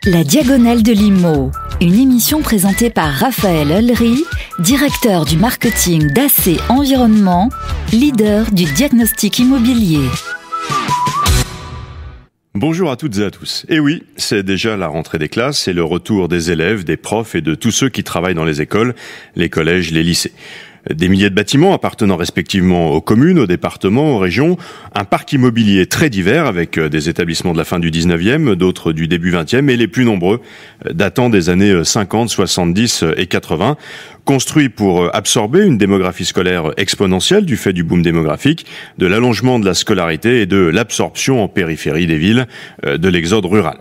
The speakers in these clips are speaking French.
La Diagonale de l'Immo, une émission présentée par Raphaël Ulry, directeur du marketing d'AC Environnement, leader du diagnostic immobilier. Bonjour à toutes et à tous. Et oui, c'est déjà la rentrée des classes et le retour des élèves, des profs et de tous ceux qui travaillent dans les écoles, les collèges, les lycées. Des milliers de bâtiments appartenant respectivement aux communes, aux départements, aux régions, un parc immobilier très divers avec des établissements de la fin du 19e, d'autres du début 20e et les plus nombreux datant des années 50, 70 et 80, construits pour absorber une démographie scolaire exponentielle du fait du boom démographique, de l'allongement de la scolarité et de l'absorption en périphérie des villes de l'exode rural.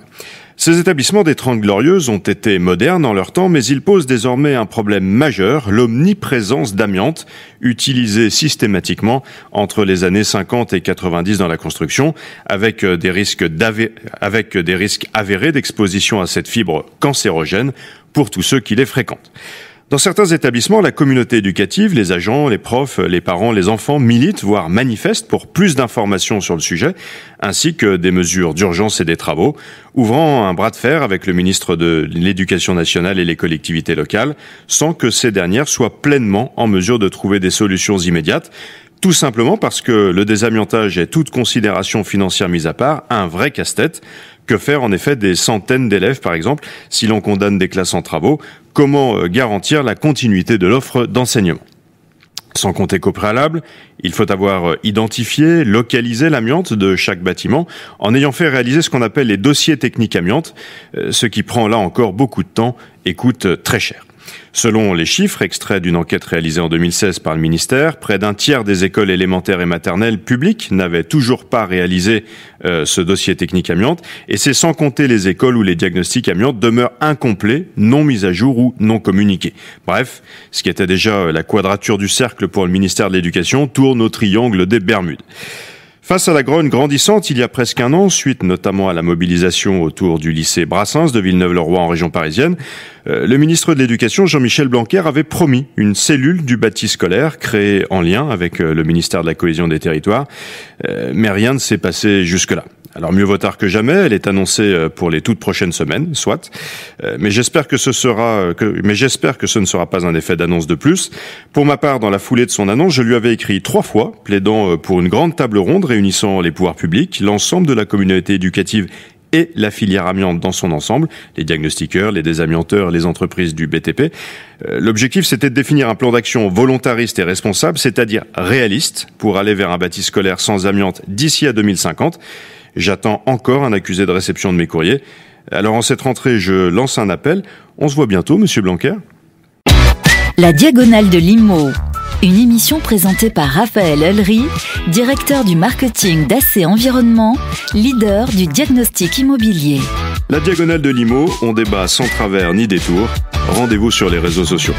Ces établissements des 30 Glorieuses ont été modernes en leur temps, mais ils posent désormais un problème majeur, l'omniprésence d'amiante, utilisée systématiquement entre les années 50 et 90 dans la construction, avec des risques avérés d'exposition à cette fibre cancérogène pour tous ceux qui les fréquentent. Dans certains établissements, la communauté éducative, les agents, les profs, les parents, les enfants militent, voire manifestent pour plus d'informations sur le sujet, ainsi que des mesures d'urgence et des travaux, ouvrant un bras de fer avec le ministre de l'Éducation nationale et les collectivités locales, sans que ces dernières soient pleinement en mesure de trouver des solutions immédiates, tout simplement parce que le désamiantage est toute considération financière mise à part, un vrai casse-tête. Que faire en effet des centaines d'élèves, par exemple, si l'on condamne des classes en travaux? Comment garantir la continuité de l'offre d'enseignement? Sans compter qu'au préalable, il faut avoir identifié, localisé l'amiante de chaque bâtiment en ayant fait réaliser ce qu'on appelle les dossiers techniques amiante, ce qui prend là encore beaucoup de temps et coûte très cher. Selon les chiffres extraits d'une enquête réalisée en 2016 par le ministère, près d'un tiers des écoles élémentaires et maternelles publiques n'avaient toujours pas réalisé ce dossier technique amiante, et c'est sans compter les écoles où les diagnostics amiante demeurent incomplets, non mis à jour ou non communiqués. Bref, ce qui était déjà la quadrature du cercle pour le ministère de l'Éducation tourne au triangle des Bermudes. Face à la grogne grandissante, il y a presque un an, suite notamment à la mobilisation autour du lycée Brassens de Villeneuve-le-Roi en région parisienne, le ministre de l'Éducation, Jean-Michel Blanquer, avait promis une cellule du bâti scolaire créée en lien avec le ministère de la Cohésion des Territoires, mais rien ne s'est passé jusque-là. Alors mieux vaut tard que jamais, elle est annoncée pour les toutes prochaines semaines, soit. Mais j'espère que ce ne sera pas un effet d'annonce de plus. Pour ma part, dans la foulée de son annonce, je lui avais écrit 3 fois, plaidant pour une grande table ronde réunissant les pouvoirs publics, l'ensemble de la communauté éducative et la filière amiante dans son ensemble, les diagnostiqueurs, les désamianteurs, les entreprises du BTP. L'objectif, c'était de définir un plan d'action volontariste et responsable, c'est-à-dire réaliste, pour aller vers un bâti scolaire sans amiante d'ici à 2050. J'attends encore un accusé de réception de mes courriers. Alors en cette rentrée, je lance un appel. On se voit bientôt, Monsieur Blanquer. La Diagonale de l'Immo, une émission présentée par Raphaël Ulry, directeur du marketing d'AC Environnement, leader du diagnostic immobilier. La Diagonale de l'Immo, on débat sans travers ni détour. Rendez-vous sur les réseaux sociaux.